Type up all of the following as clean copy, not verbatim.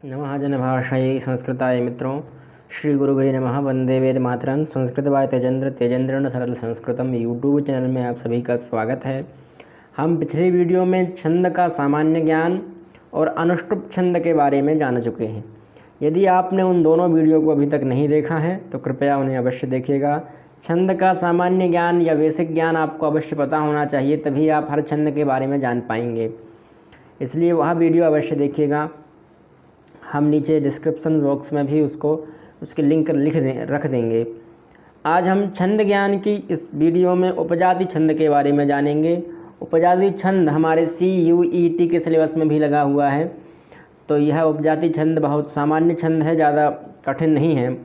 नमः जनभाषायै संस्कृताय मित्रों। श्री गुरुवे नमः। वंदे वेद मातरम। संस्कृत बाय तेजेंद्र सरल संस्कृतम यूट्यूब चैनल में आप सभी का स्वागत है। हम पिछले वीडियो में छंद का सामान्य ज्ञान और अनुष्टुप छंद के बारे में जान चुके हैं। यदि आपने उन दोनों वीडियो को अभी तक नहीं देखा है तो कृपया उन्हें अवश्य देखिएगा। छंद का सामान्य ज्ञान या बेसिक ज्ञान आपको अवश्य पता होना चाहिए, तभी आप हर छंद के बारे में जान पाएंगे। इसलिए वह वीडियो अवश्य देखिएगा। हम नीचे डिस्क्रिप्शन बॉक्स में भी उसके लिंक रख देंगे। आज हम छंद ज्ञान की इस वीडियो में उपजाति छंद के बारे में जानेंगे। उपजाति छंद हमारे CUET के सिलेबस में भी लगा हुआ है। तो यह उपजाति छंद बहुत सामान्य छंद है, ज़्यादा कठिन नहीं है।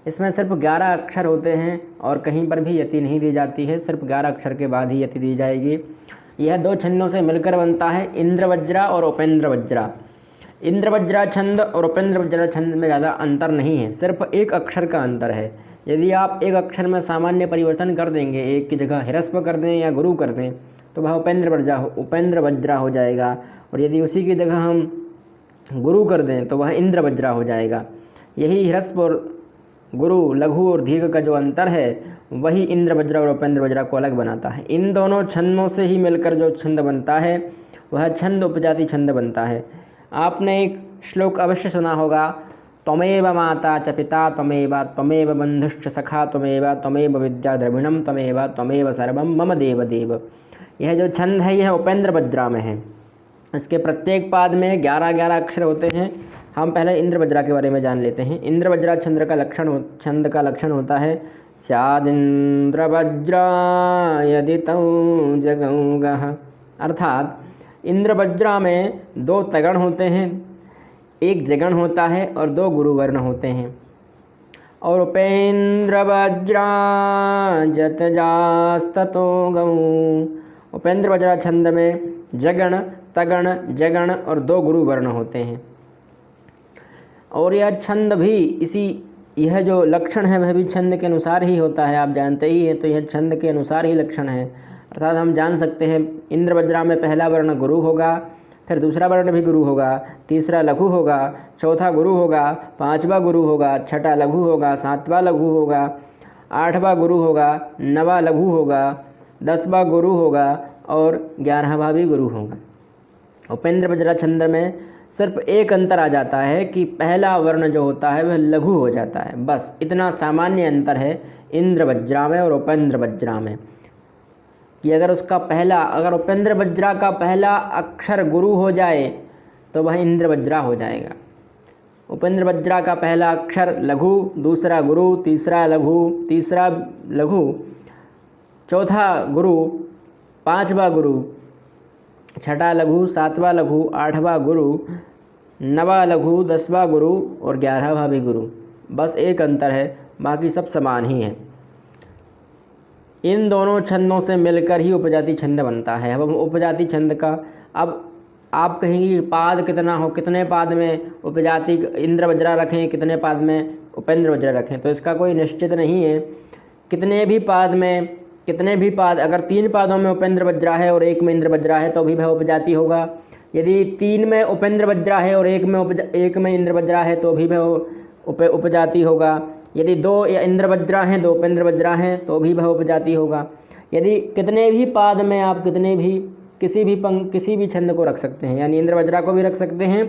इसमें सिर्फ 11 अक्षर होते हैं और कहीं पर भी यति नहीं दी जाती है, सिर्फ 11 अक्षर के बाद ही यति दी जाएगी। यह दो छंदों से मिलकर बनता है, इंद्रवज्रा और उपेंद्रवज्रा। इंद्रवज्रा छंद और उपेंद्रवज्रा छंद में ज़्यादा अंतर नहीं है, सिर्फ एक अक्षर का अंतर है। यदि आप एक अक्षर में सामान्य परिवर्तन कर देंगे, एक की जगह ह्रस्व कर दें या गुरु कर दें, तो वह उपेंद्रवज्रा हो जाएगा। और यदि उसी की जगह हम गुरु कर दें तो वह इंद्रवज्रा हो जाएगा। यही ह्रस्व और गुरु, लघु और दीर्घ का जो अंतर है वही इंद्रवज्रा और उपेंद्रवज्रा को अलग बनाता है। इन दोनों छंदों से ही मिलकर जो छंद बनता है वह छंद उपजाति छंद बनता है। आपने एक श्लोक अवश्य सुना होगा, त्वमेव माता च पिता त्वमेव बंधुश्च सखा त्वमेव विद्या द्रविणम त्वमेव सर्वम मम देव देव। यह जो छंद है यह उपेंद्रवज्रा में है। इसके प्रत्येक पाद में 11-11 अक्षर होते हैं। हम पहले इंद्रवज्रा के बारे में जान लेते हैं। इंद्रवज्रा छंद का लक्षण होता है, स्यादिंद्रवज्रा यदि तौ जगौगः। अर्थात इंद्रवज्रा में 2 तगण होते हैं, एक जगण होता है और 2 गुरुवर्ण होते हैं। और उपेंद्रवज्रा जतजास्ततो गौ। उपेंद्रवज्रा छंद में जगण, तगण, जगण और 2 गुरुवर्ण होते हैं। और यह छंद भी यह जो लक्षण है वह भी छंद के अनुसार ही होता है, आप जानते ही हैं। तो यह छंद के अनुसार ही लक्षण है। अर्थात हम जान सकते हैं इंद्रवज्रा में पहला वर्ण गुरु होगा, फिर दूसरा वर्ण भी गुरु होगा, तीसरा लघु होगा, चौथा गुरु होगा, 5वां गुरु होगा, छठा लघु होगा, 7वां लघु होगा, 8वां गुरु होगा, 9वां लघु होगा, 10वां गुरु होगा और 11वां भी गुरु होगा। उपेंद्रवज्रा छंद में सिर्फ एक अंतर आ जाता है कि पहला वर्ण जो होता है वह लघु हो जाता है। बस इतना सामान्य अंतर है इंद्रवज्रा में और उपेंद्रवज्रा में कि अगर उपेंद्रवज्रा का पहला अक्षर गुरु हो जाए तो वह इंद्रवज्रा हो जाएगा। उपेंद्रवज्रा का पहला अक्षर लघु, दूसरा गुरु, तीसरा लघु, चौथा गुरु, 5वां गुरु, छठा लघु, 7वां लघु, 8वां गुरु, 9वां लघु, 10वां गुरु और 11वां भी गुरु। बस एक अंतर है, बाकी सब समान ही है। इन दोनों छंदों से मिलकर ही उपजाति छंद बनता है। अब हम उपजाति छंद का, अब आप कहेंगे पाद कितना हो, कितने पाद में उपजाति इंद्रवज्रा रखें, कितने पाद में उपेंद्रवज्रा रखें, तो इसका कोई निश्चित नहीं है। कितने भी पाद अगर 3 पादों में उपेंद्रवज्रा है और 1 में इंद्रवज्रा है तो भी वह उपजाति होगा। यदि 3 में उपेंद्रवज्रा है और 1 में इंद्रवज्रा है तो भी वह उपजाति होगा। यदि 2 इंद्रवज्रा हैं, 2 उपेंद्रवज्रा हैं तो भी वह उपजाति होगा। यदि कितने भी पाद में आप किसी भी छंद को रख सकते हैं, यानी इंद्रवज्रा को भी रख सकते हैं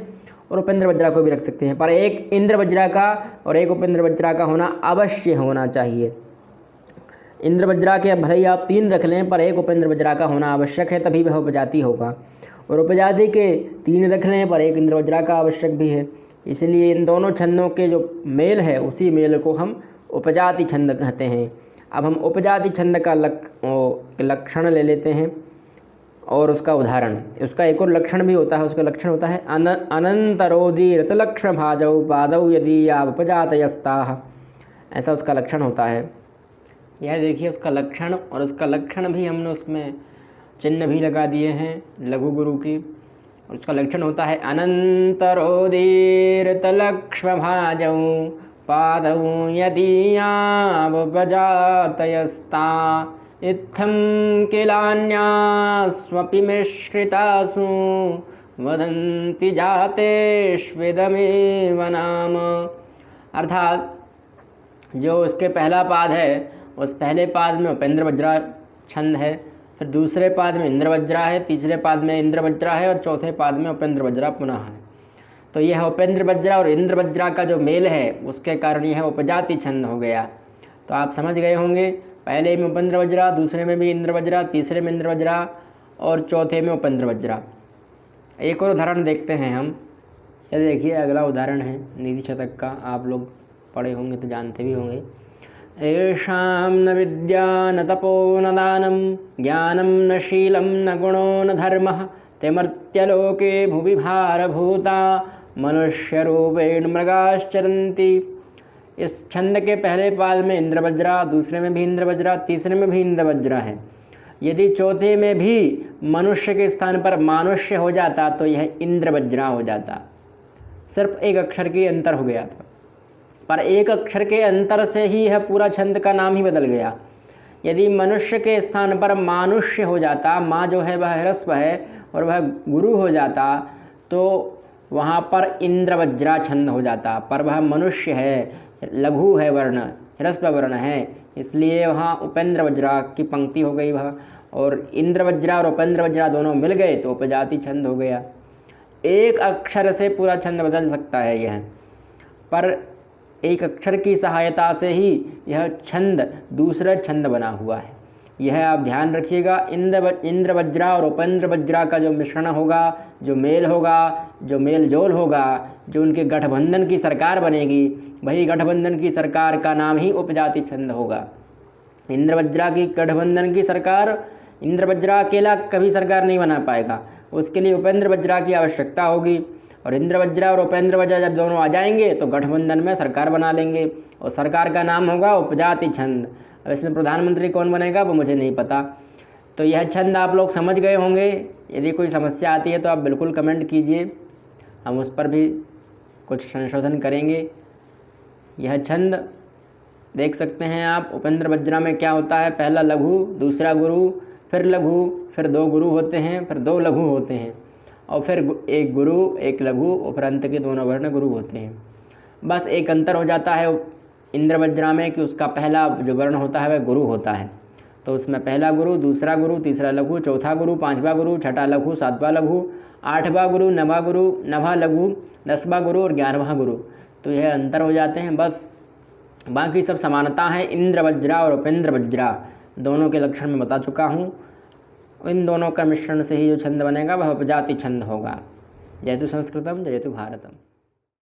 और उपेंद्रवज्रा को भी रख सकते हैं, पर एक इंद्रवज्रा का और एक उपेंद्रवज्रा का होना अवश्य होना चाहिए। इंद्रवज्रा के भले ही आप 3 रख लें पर एक उपेंद्रवज्रा का होना आवश्यक है, तभी वह उपजाति होगा। और उपजाति के 3 रख लें पर एक इंद्रवज्रा का आवश्यक भी है। इसलिए इन दोनों छंदों के जो मेल है उसी मेल को हम उपजाति छंद कहते हैं। अब हम उपजाति छंद का लक्षण ले लेते हैं और उसका उदाहरण। उसका एक और लक्षण भी होता है, उसका लक्षण होता है अनंतरोदीर्त लक्षण भाजौ पादौ यदि या उपजातयस्ताः। ऐसा उसका लक्षण होता है। यह देखिए उसका लक्षण, और उसका लक्षण भी हमने उसमें चिन्ह भी लगा दिए हैं लघु गुरु की। और उसका लक्षण होता है अनंतरोदीर्त लक्ष्म भाजौ पादौ यदीयावुपजातयस्ता इत्थं किलान्यास्वपि मिश्रितासु वदन्ति जातेष्वेदमेव नाम। अर्थात जो उसके पहला पाद है, उस पहले पाद में उपेंद्र वज्रा छंद है, फिर दूसरे पाद में इंद्र वज्रा है, तीसरे पाद में इंद्र वज्रा है और चौथे पाद में उपेंद्र वज्रा पुनः है। तो यह उपेंद्र वज्रा और इंद्र वज्रा का जो मेल है उसके कारण यह उपजाति छंद हो गया। तो आप समझ गए होंगे, पहले में उपेंद्र वज्रा, दूसरे में भी इंद्र वज्रा, तीसरे में इंद्र वज्रा और चौथे में उपेंद्र वज्रा। एक और उदाहरण देखते हैं हम। ये देखिए अगला उदाहरण है नीति शतक का, आप लोग पढ़े होंगे तो जानते भी होंगे। येषां न विद्या न तपो न दानं ज्ञानं न शीलं न गुणो न धर्मः ते मर्त्यलोके भुवि भारभूता मनुष्यरूपेण मृगाश्चरन्ति। इस छंद के पहले पाद में इंद्र वज्रा, दूसरे में भी इंद्र वज्रा, तीसरे में भी इंद्र वज्रा है। यदि चौथे में भी मनुष्य के स्थान पर मानुष्य हो जाता तो यह इंद्र वज्रा हो जाता। सिर्फ एक अक्षर की अंतर हो गया था, पर एक अक्षर के अंतर से ही यह पूरा छंद का नाम ही बदल गया। यदि मनुष्य के स्थान पर मानुष्य हो जाता, माँ जो है वह ह्रस्व है और वह गुरु हो जाता, तो वहाँ पर इंद्र वज्रा छंद हो जाता। पर वह मनुष्य है, लघु है वर्ण, ह्रस्व वर्ण है, इसलिए वहाँ उपेंद्र वज्रा की पंक्ति हो गई वह। और इंद्र वज्रा और उपेंद्र वज्रा दोनों मिल गए तो उपजाति छंद हो गया। एक अक्षर से पूरा छंद बदल सकता है यह, पर एक अक्षर की सहायता से ही यह छंद दूसरा छंद बना हुआ है। यह आप ध्यान रखिएगा। इंद्र वज्रा और उपेंद्र वज्रा का जो मिश्रण होगा, जो मेल होगा, जो मेल जोल होगा, जो उनके गठबंधन की सरकार बनेगी, वही गठबंधन की सरकार का नाम ही उपजाति छंद होगा। इंद्र वज्रा की गठबंधन की सरकार, इंद्र वज्रा अकेला कभी सरकार नहीं बना पाएगा, उसके लिए उपेंद्र वज्रा की आवश्यकता होगी। और इंद्र वज्रा और उपेंद्र वज्रा जब दोनों आ जाएंगे तो गठबंधन में सरकार बना लेंगे और सरकार का नाम होगा उपजाति छंद। अब इसमें प्रधानमंत्री कौन बनेगा वो मुझे नहीं पता। तो यह छंद आप लोग समझ गए होंगे। यदि कोई समस्या आती है तो आप बिल्कुल कमेंट कीजिए, हम उस पर भी कुछ संशोधन करेंगे। यह छंद देख सकते हैं आप। उपेंद्र वज्रा में क्या होता है, पहला लघु, दूसरा गुरु, फिर लघु, फिर दो गुरु होते हैं, फिर दो लघु होते हैं और फिर एक गुरु, एक लघु और फिर अंत के दोनों वर्ण गुरु होते हैं। बस एक अंतर हो जाता है इंद्र वज्रा में कि उसका पहला जो वर्ण होता है वह गुरु होता है। तो उसमें पहला गुरु, दूसरा गुरु, तीसरा लघु, चौथा गुरु, पांचवा गुरु, छठा लघु, सातवां लघु, आठवां गुरु, नवा गुरु, नवा लघु, 10वां गुरु और 11वां गुरु। तो यह अंतर हो जाते हैं। बस बाकी सब समानता है। इंद्र वज्रा और उपेंद्र वज्रा दोनों के लक्षण में बता चुका हूँ। इन दोनों का मिश्रण से ही जो छंद बनेगा वह उपजाति छंद होगा। जयतु संस्कृतम जयतु भारतम।